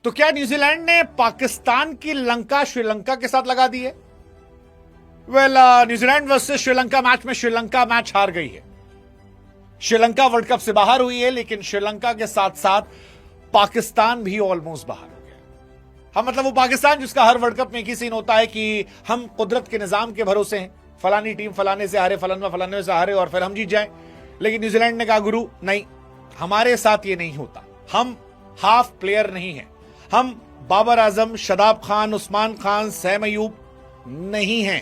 तो क्या न्यूजीलैंड ने पाकिस्तान की लंका श्रीलंका के साथ लगा दी है? न्यूजीलैंड वर्सेस श्रीलंका मैच में श्रीलंका मैच हार गई है। श्रीलंका वर्ल्ड कप से बाहर हुई है, लेकिन श्रीलंका के साथ साथ पाकिस्तान भी ऑलमोस्ट बाहर हो गया। हम मतलब वो पाकिस्तान जिसका हर वर्ल्ड कप में एक ही सीन होता है कि हम कुदरत के निजाम के भरोसे हैं, फलानी टीम फलाने से हारे, फलाने से हारे और फिर हम जीत जाएं। लेकिन न्यूजीलैंड ने कहा गुरु नहीं, हमारे साथ ये नहीं होता। हम हाफ प्लेयर नहीं है, हम बाबर आजम, शदाब खान, उस्मान खान, सैम अयूब नहीं हैं,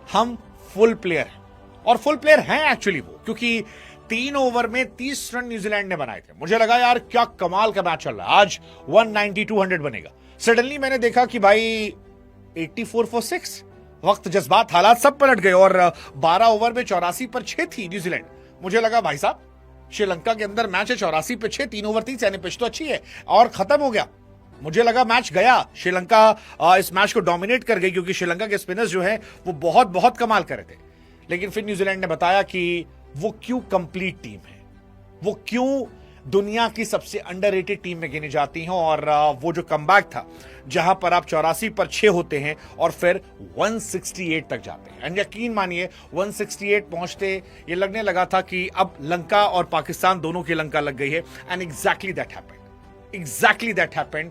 हम फुल प्लेयर हैं। और फुल प्लेयर हैं एक्चुअली वो, क्योंकि 3 ओवर में 30 रन न्यूजीलैंड ने बनाए थे। मुझे लगा यार क्या कमाल का मैच चल रहा है, आज 190-200 बनेगा। सडनली मैंने देखा कि भाई 84 for 6। वक्त, जज्बात, हालात सब पलट गए और 12 ओवर में 84 पर 6 थी न्यूजीलैंड। मुझे लगा भाई साहब श्रीलंका के अंदर मैच है, 84 पे 6, 3 ओवर 30, यानी पिच तो अच्छी है और खत्म हो गया। मुझे लगा मैच गया, श्रीलंका इस मैच को डोमिनेट कर गई क्योंकि श्रीलंका के स्पिनर्स जो हैं वो बहुत बहुत कमाल कर रहे थे। लेकिन फिर न्यूजीलैंड ने बताया कि वो क्यों कंप्लीट टीम है, वो क्यों दुनिया की सबसे अंडररेटेड टीम में गिनी जाती हैं। और वो जो कमबैक था जहां पर आप 84 पर 6 होते हैं और फिर 168 तक जाते हैं। एंड यकीन मानिए 168 पहुंचते ये लगने लगा था कि अब लंका और पाकिस्तान दोनों की लंका लग गई है। And exactly that happened.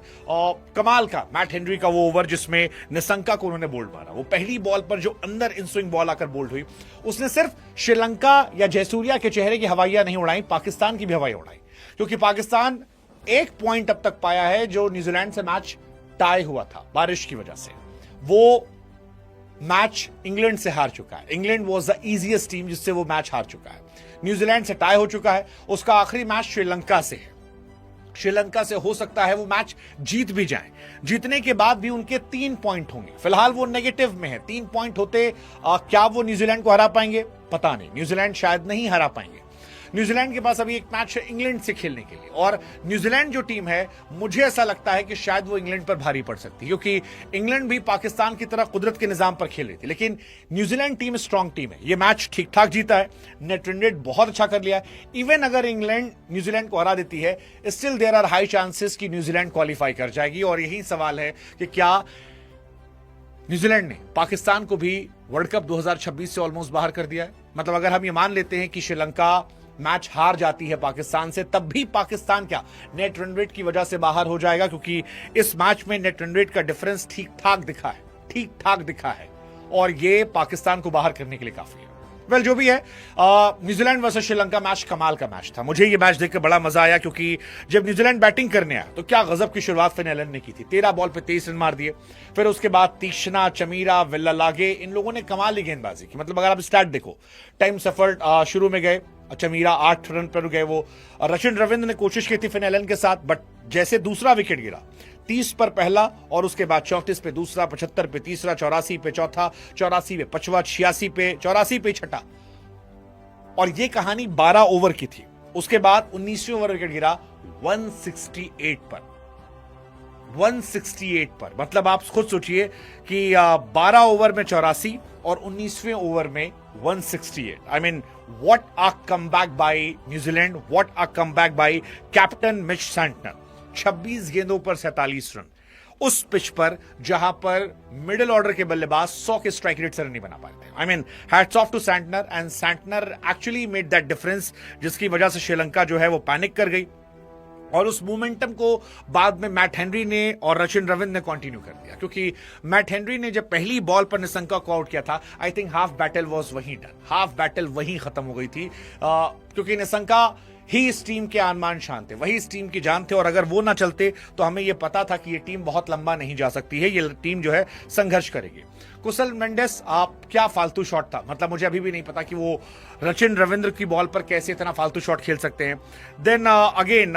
कमाल का मैट हेनरी का वो ओवर जिसमें निशंका को उन्होंने बोल्ड मारा, वो पहली बॉल पर जो अंदर इन स्विंग बॉल आकर बोल्ड हुई, उसने सिर्फ श्रीलंका या जयसूर्या के चेहरे की हवाइयां नहीं उड़ाई, पाकिस्तान की भी हवाई उड़ाई। क्योंकि पाकिस्तान 1 पॉइंट अब तक पाया है जो न्यूजीलैंड से मैच टाई हुआ था बारिश की वजह से। वो मैच इंग्लैंड से हार चुका है। England was the easiest team जिससे वो मैच हार चुका है। न्यूजीलैंड से टाई हो चुका है। उसका आखिरी मैच श्रीलंका से है। श्रीलंका से हो सकता है वो मैच जीत भी जाए। जीतने के बाद भी उनके 3 पॉइंट होंगे। फिलहाल वो नेगेटिव में है। 3 पॉइंट होते क्या वो न्यूजीलैंड को हरा पाएंगे? पता नहीं, न्यूजीलैंड शायद नहीं हरा पाएंगे। न्यूजीलैंड के पास अभी एक मैच है इंग्लैंड से खेलने के लिए, और न्यूजीलैंड जो टीम है मुझे ऐसा लगता है कि शायद वो इंग्लैंड पर भारी पड़ सकती है, क्योंकि इंग्लैंड भी पाकिस्तान की तरह कुदरत के निजाम पर खेल रही थी। लेकिन न्यूजीलैंड टीम स्ट्रांग टीम है। ये मैच ठीक ठाक जीता है, नेट रन रेट बहुत अच्छा कर लिया है। इवन अगर इंग्लैंड न्यूजीलैंड को हरा देती है, still there are high chances कि न्यूजीलैंड क्वालिफाई कर जाएगी। और यही सवाल है कि क्या न्यूजीलैंड ने पाकिस्तान को भी वर्ल्ड कप 2026 से ऑलमोस्ट बाहर कर दिया है? मतलब अगर हम ये मान लेते हैं कि श्रीलंका मैच हार जाती है पाकिस्तान से, तब भी पाकिस्तान क्या नेट रन रेट की वजह से बाहर हो जाएगा, क्योंकि इस मैच में नेट रन रेट का डिफरेंस ठीक ठाक दिखा है और ये पाकिस्तान को बाहर करने के लिए काफी है। वेल, जो भी है, न्यूजीलैंड वर्सेस श्रीलंका मैच कमाल का मैच था। मुझे ये मैच देखकर बड़ा मजा आया, क्योंकि जब न्यूजीलैंड बैटिंग करने आया तो क्या गजब की शुरुआत फिन एलन ने की थी। 13 बॉल पे 23 रन मार दिए। फिर उसके बाद तीक्ष्णा, चमीरा, विल्लालागे, इन लोगों ने कमाल की गेंदबाजी की। मतलब अगर आप स्टार्ट देखो, टाइम सफर शुरू में गए, चमीरा 8 रन पर गए। वो रचिन रविंद्र ने कोशिश की थी फिन एलन के साथ, बट जैसे दूसरा विकेट गिरा, 30 पर पहला और उसके बाद 34 पे दूसरा, 75 पे तीसरा, 84 पे चौथा, 84 पे पांचवा, 86 पे 84 पे छठा, और ये कहानी 12 ओवर की थी। उसके बाद 19वें ओवर विकेट गिरा 168 पर। मतलब आप खुद सोचिए कि 12 ओवर में 84 और 19वें ओवर में 168। I mean what a comeback by New Zealand, what a comeback by captain Mitch Santner. 26 गेंदों पर 47 रन उस पिच पर जहां पर मिडिल ऑर्डर के बल्लेबाज 100 के स्ट्राइक रेट से रन नहीं बना पाए थे। I mean hats off to Santner, and Santner actually made that difference, जिसकी वजह से श्रीलंका जो है वो पैनिक कर गई। और उस मोमेंटम को बाद में मैट हेनरी ने और रचिन रविंद्र ने कंटिन्यू कर दिया, क्योंकि मैट हेनरी ने जब पहली बॉल पर निशंका को आउट किया था, I think half battle was वहीं डन, हाफ बैटल वहीं खत्म हो गई थी, क्योंकि निशंका ही इस टीम के आनमान शान थे, वही इस टीम की जान थे। और अगर वो ना चलते तो हमें यह पता था कि ये टीम बहुत लंबा नहीं जा सकती है, ये टीम जो है संघर्ष करेगी। कुशल मेंडिस, आप क्या फालतू शॉट था। मतलब मुझे अभी भी नहीं पता कि वो रचिन रविंद्र की बॉल पर कैसे इतना फालतू शॉट खेल सकते हैं। देन अगेन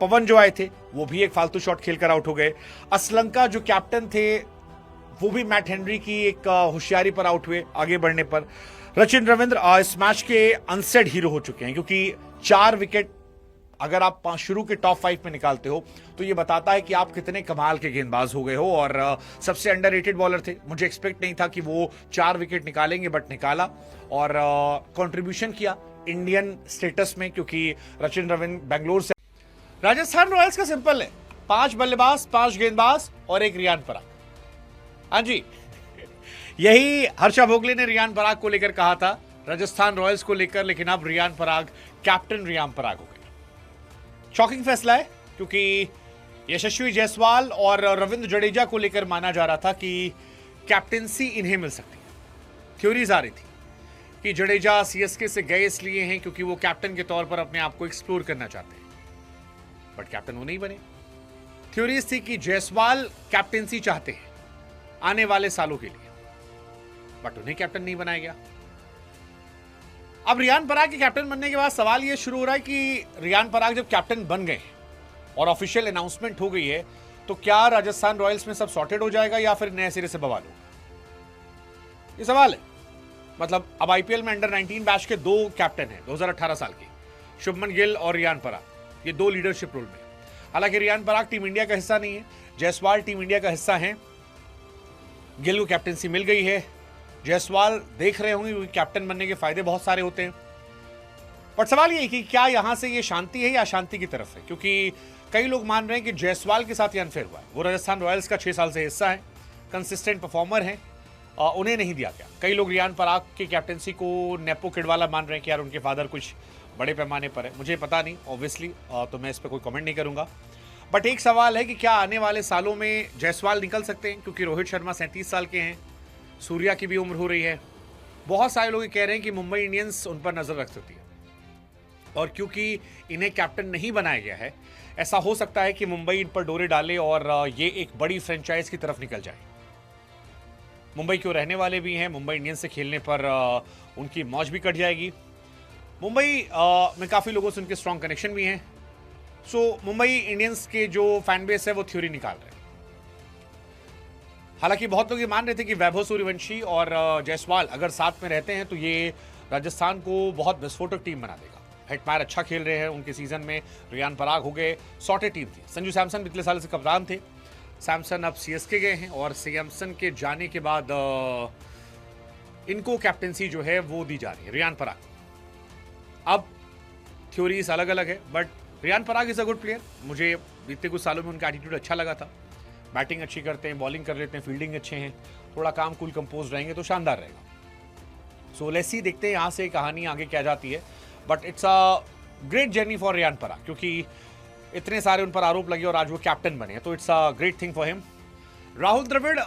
पवन जो आए थे वो भी एक फालतू शॉट खेलकर आउट हो गए। असलंका जो कैप्टन थे वो भी मैट हेनरी की एक होशियारी पर आउट हुए आगे बढ़ने पर। रचिन रविंद्र इस मैच के अनसेड हीरो हो चुके हैं, क्योंकि 4 विकेट अगर आप शुरू के टॉप 5 में निकालते हो तो ये बताता है कि आप कितने कमाल के गेंदबाज हो गए हो, और सबसे अंडररेटेड बॉलर थे। मुझे एक्सपेक्ट नहीं था कि वो 4 विकेट निकालेंगे, बट निकाला और कंट्रीब्यूशन किया इंडियन स्टेटस में, क्योंकि रचिन रविंद्र बेंगलोर से। राजस्थान रॉयल्स का सिंपल है, 5 बल्लेबाज, 5 गेंदबाज और एक रियान पराग। हाँ जी, यही हर्षा भोगले ने रियान पराग को लेकर कहा था राजस्थान रॉयल्स को लेकर, लेकिन अब रियान पराग कैप्टन रियान पराग हो गए। शॉकिंग फैसला है क्योंकि यशस्वी जायसवाल और रविंद्र जडेजा को लेकर माना जा रहा था कि कैप्टेंसी इन्हें मिल सकती है। थ्योरीज आ रही थी कि जडेजा सीएसके से गए इसलिए हैं क्योंकि वो कैप्टन के तौर पर अपने आप को एक्सप्लोर करना चाहते हैं, बट कैप्टन वो नहीं बने। थ्योरीज थी कि जायसवाल कैप्टेंसी चाहते हैं आने वाले सालों के लिए, बट उन्हें कैप्टन नहीं बनाया गया। अब रियान पराग के कैप्टन बनने के बाद सवाल यह शुरू हो रहा है कि रियान पराग जब कैप्टन बन गए और ऑफिशियल अनाउंसमेंट हो गई है, तो क्या राजस्थान रॉयल्स में सब सॉर्टेड हो जाएगा या फिर नए सिरे से बवाल होगा? ये सवाल है। मतलब अब आईपीएल में अंडर 19 बैच के 2 कैप्टन हैं 2018 साल के, शुभमन गिल और रियान पराग। ये 2 लीडरशिप रोल में। हालांकि रियान पराग टीम इंडिया का हिस्सा नहीं है, जायसवाल टीम इंडिया का हिस्सा है। गिल को कैप्टनसी मिल गई है। जायसवाल देख रहे होंगे क्योंकि कैप्टन बनने के फायदे बहुत सारे होते हैं। पर सवाल ये है कि क्या यहां से ये शांति है या अशांति की तरफ है, क्योंकि कई लोग मान रहे हैं कि जायसवाल के साथ ये अनफेयर हुआ है। वो राजस्थान रॉयल्स का 6 साल से हिस्सा है, कंसिस्टेंट परफॉर्मर है, उन्हें नहीं दिया गया। कई लोग रियान पराग की कैप्टनसी को नेपो किड वाला मान रहे हैं कि यार उनके फादर कुछ बड़े पैमाने पर है। मुझे पता नहीं ऑब्वियसली, तो मैं इस पर कोई कमेंट नहीं करूंगा। बट एक सवाल है कि क्या आने वाले सालों में जायसवाल निकल सकते हैं, क्योंकि रोहित शर्मा 37 साल के हैं, सूर्या की भी उम्र हो रही है। बहुत सारे लोग कह रहे हैं कि मुंबई इंडियंस उन पर नजर रख सकती है, और क्योंकि इन्हें कैप्टन नहीं बनाया गया है, ऐसा हो सकता है कि मुंबई इन पर डोरे डाले और ये एक बड़ी फ्रेंचाइज की तरफ निकल जाए। मुंबई क्यों रहने वाले भी हैं, मुंबई इंडियंस से खेलने पर उनकी मौज भी कट जाएगी। मुंबई में काफ़ी लोगों से उनके स्ट्रॉन्ग कनेक्शन भी हैं। सो मुंबई इंडियंस के जो फैन बेस है वो थ्योरी निकाल रहे हैं। हालांकि बहुत लोग ये मान रहे थे कि वैभव सूर्यवंशी और जायसवाल अगर साथ में रहते हैं तो ये राजस्थान को बहुत विस्फोटक टीम बना देगा। हेटमायर अच्छा खेल रहे हैं उनके सीजन में, रियान पराग हो गए, सॉर्टेड टीम थी। संजू सैमसन पिछले साल से कप्तान थे। सैमसन अब सीएसके गए हैं और सैमसन के जाने के बाद इनको कैप्टेंसी जो है वो दी जा रही है रियान पराग। अब थ्योरीज अलग अलग है, but Riyan Parag is a good player. मुझे बीते कुछ सालों में उनका एटीट्यूड अच्छा लगा था। बैटिंग अच्छी करते हैं, बॉलिंग कर लेते हैं, फील्डिंग अच्छे हैं, थोड़ा काम कूल कंपोज रहेंगे तो शानदार रहेगा। सो लेट्स सी, देखते हैं यहाँ से कहानी आगे क्या जाती है। But it's a great journey for Riyan Parag, क्योंकि इतने सारे उन पर आरोप लगे और आज वो कैप्टन बने, तो it's a great thing for him. Rahul Dravid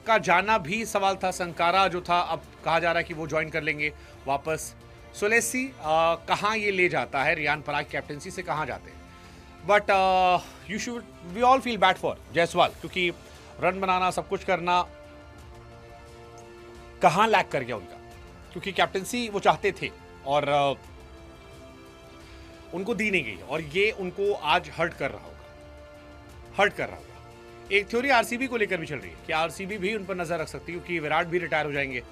का जाना भी सवाल था। संकारा जो था, अब कहा जा रहा है कि वो ज्वाइन कर लेंगे वापस। सो लेट्स सी कहाँ ये ले जाता है, रियान पराग कैप्टनसी से कहाँ जाते हैं। But we all feel bad for Jaiswal, क्योंकि रन बनाना, सब कुछ करना कहाँ लैक कर गया उनका, क्योंकि कैप्टनसी वो चाहते थे और उनको दी नहीं गई, और ये उनको आज हर्ट कर रहा होगा। एक थ्योरी आरसीबी को लेकर भी चल रही है कि आरसीबी भी उन पर नजर रख सकती है, क्योंकि विराट भी रिटायर हो जाएंगे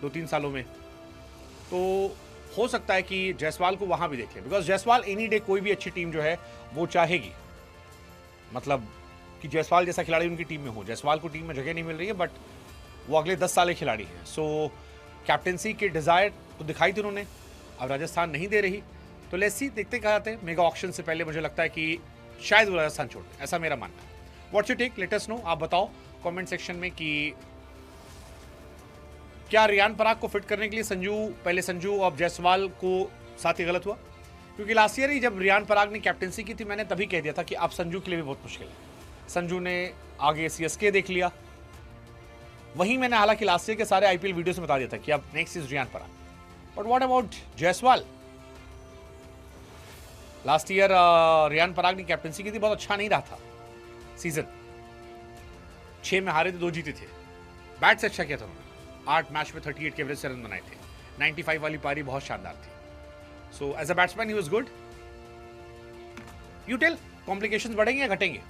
2-3 सालों में, तो हो सकता है कि जायसवाल को वहां भी देख लें। बिकॉज जायसवाल एनी डे कोई भी अच्छी टीम जो है वो चाहेगी, मतलब कि जायसवाल जैसा खिलाड़ी उनकी टीम में हो। जायसवाल को टीम में जगह नहीं मिल रही है, बट वो अगले 10 साल के खिलाड़ी हैं। सो कैप्टनसी के डिजायर तो दिखाई थी उन्होंने, अब राजस्थान नहीं दे रही, तो लेट्स सी, देखते क्या आते हैं। मेगा ऑक्शन से पहले मुझे लगता है कि शायद वो राजस्थान छोड़ दें, ऐसा मेरा मानना है। What's your take, let us know. आप बताओ कमेंट सेक्शन में कि क्या रियान पराग को फिट करने के लिए संजू और जायसवाल को साथ ही गलत हुआ? क्योंकि लास्ट ईयर ही जब रियान पराग ने कैप्टनसी की थी, मैंने तभी कह दिया था कि अब संजू के लिए भी बहुत मुश्किल है। संजू ने आगे सीएसके देख लिया, वहीं मैंने हालांकि लास्ट ईयर के सारे आईपीएल वीडियो में बता दिया था कि अब next is Riyan Parag. But what about Jaiswal? Last year Riyan Parag ने कैप्टनसी की थी, बहुत अच्छा नहीं रहा था सीजन। 6 में हारे थे, 2 जीते थे। बैट से अच्छा किया था उन्होंने, 8 मैच में 38 के एवरेज से रन बनाए थे। 95 वाली पारी बहुत शानदार थी। So as a batsman he was good. You tell, complications बढ़ेंगे या घटेंगे?